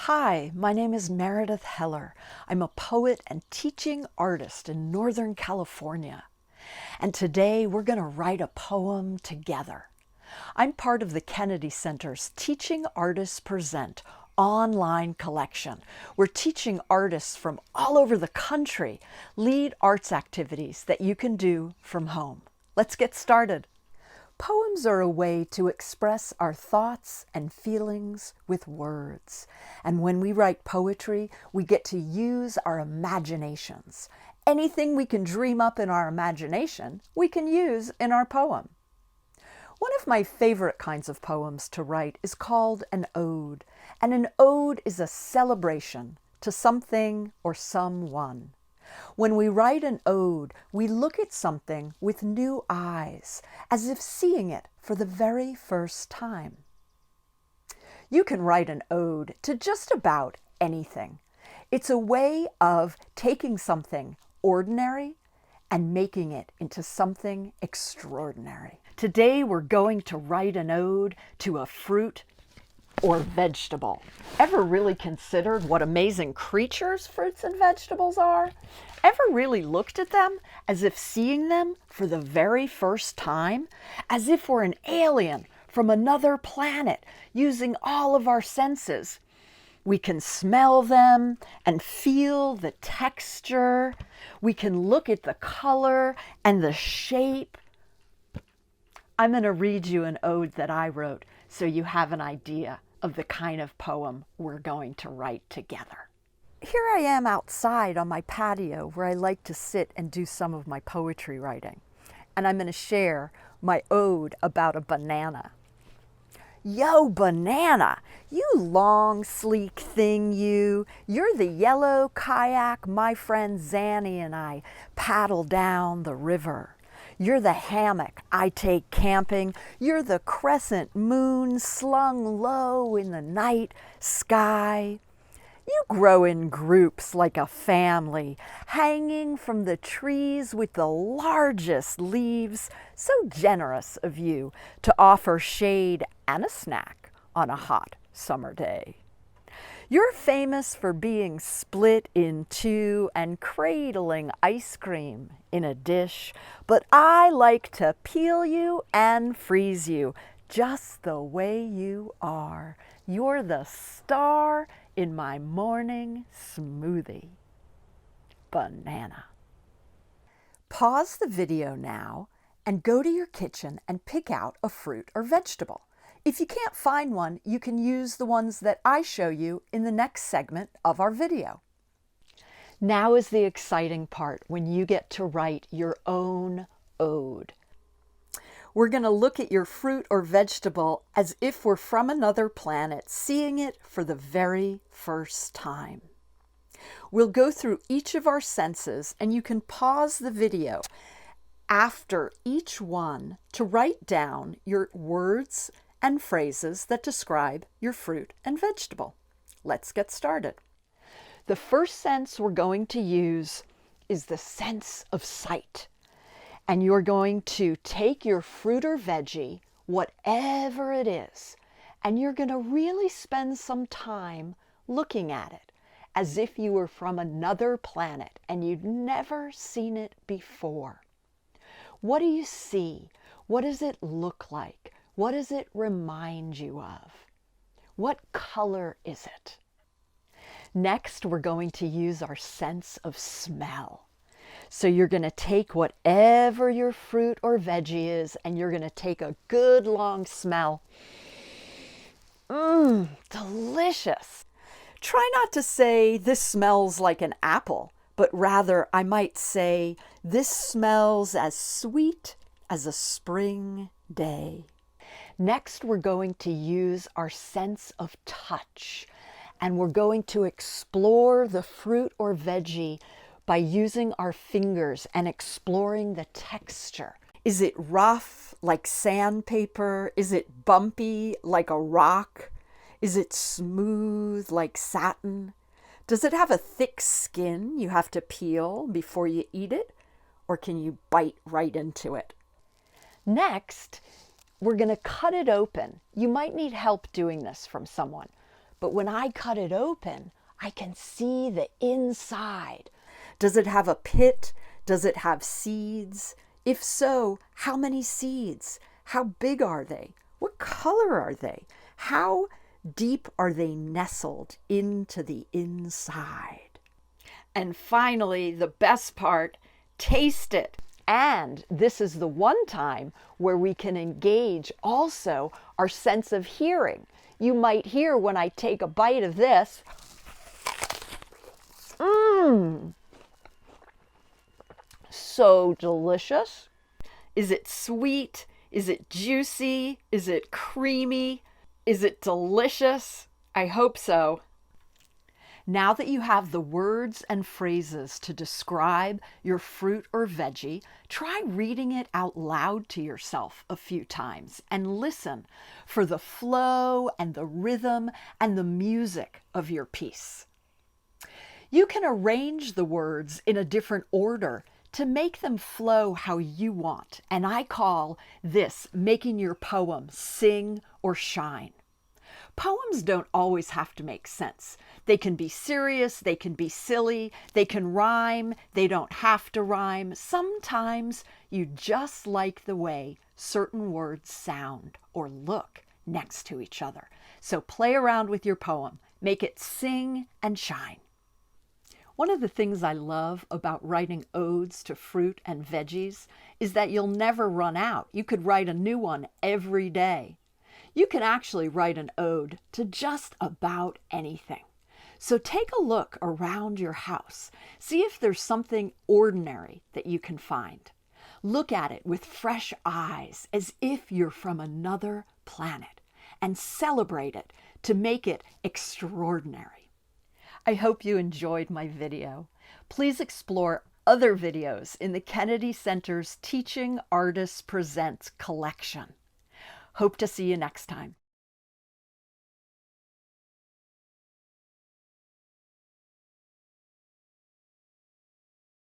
Hi, my name is Meredith Heller. I'm a poet and teaching artist in Northern California. And today we're going to write a poem together. I'm part of the Kennedy Center's Teaching Artists Present online collection. We're teaching artists from all over the country lead arts activities that you can do from home. Let's get started. Poems are a way to express our thoughts and feelings with words. And when we write poetry, we get to use our imaginations. Anything we can dream up in our imagination, we can use in our poem. One of my favorite kinds of poems to write is called an ode. And an ode is a celebration to something or someone. When we write an ode, we look at something with new eyes, as if seeing it for the very first time. You can write an ode to just about anything. It's a way of taking something ordinary and making it into something extraordinary. Today we're going to write an ode to a fruit or vegetable. Ever really considered what amazing creatures fruits and vegetables are? Ever really looked at them as if seeing them for the very first time? As if we're an alien from another planet using all of our senses. We can smell them and feel the texture. We can look at the color and the shape. I'm going to read you an ode that I wrote so you have an idea of the kind of poem we're going to write together. Here I am outside on my patio where I like to sit and do some of my poetry writing. And I'm going to share my ode about a banana. Yo, banana, you long, sleek thing, you're the yellow kayak my friend Zanny and I paddle down the river. You're the hammock I take camping. You're the crescent moon slung low in the night sky. You grow in groups like a family, hanging from the trees with the largest leaves, so generous of you to offer shade and a snack on a hot summer day. You're famous for being split in two and cradling ice cream in a dish, but I like to peel you and freeze you just the way you are. You're the star in my morning smoothie. Banana. Pause the video now and go to your kitchen and pick out a fruit or vegetable. If you can't find one, you can use the ones that I show you in the next segment of our video. Now is the exciting part when you get to write your own ode. We're going to look at your fruit or vegetable as if we're from another planet, seeing it for the very first time. We'll go through each of our senses, and you can pause the video after each one to write down your words and phrases that describe your fruit and vegetable. Let's get started. The first sense we're going to use is the sense of sight. And you're going to take your fruit or veggie, whatever it is, and you're going to really spend some time looking at it as if you were from another planet and you'd never seen it before. What do you see? What does it look like? What does it remind you of? What color is it? Next, we're going to use our sense of smell. So you're going to take whatever your fruit or veggie is, and you're going to take a good long smell. Delicious. Try not to say, this smells like an apple, but rather I might say, this smells as sweet as a spring day. Next, we're going to use our sense of touch, and we're going to explore the fruit or veggie by using our fingers and exploring the texture. Is it rough like sandpaper? Is it bumpy like a rock? Is it smooth like satin? Does it have a thick skin you have to peel before you eat it? Or can you bite right into it? Next, we're going to cut it open. You might need help doing this from someone. but when I cut it open, I can see the inside. Does it have a pit? Does it have seeds? If so, how many seeds? How big are they? What color are they? How deep are they nestled into the inside? And finally, the best part, taste it. And this is the one time where we can engage also our sense of hearing. You might hear when I take a bite of this, so delicious. Is it sweet? Is it juicy? Is it creamy? Is it delicious? I hope so. Now that you have the words and phrases to describe your fruit or veggie, try reading it out loud to yourself a few times and listen for the flow and the rhythm and the music of your piece. You can arrange the words in a different order to make them flow how you want, and I call this making your poem sing or shine. Poems don't always have to make sense. They can be serious, they can be silly, they can rhyme, they don't have to rhyme. Sometimes you just like the way certain words sound or look next to each other. So play around with your poem. Make it sing and shine. One of the things I love about writing odes to fruit and veggies is that you'll never run out. You could write a new one every day. You can actually write an ode to just about anything. So take a look around your house. See if there's something ordinary that you can find. Look at it with fresh eyes as if you're from another planet and celebrate it to make it extraordinary. I hope you enjoyed my video. Please explore other videos in the Kennedy Center's Teaching Artists Presents collection. Hope to see you next time.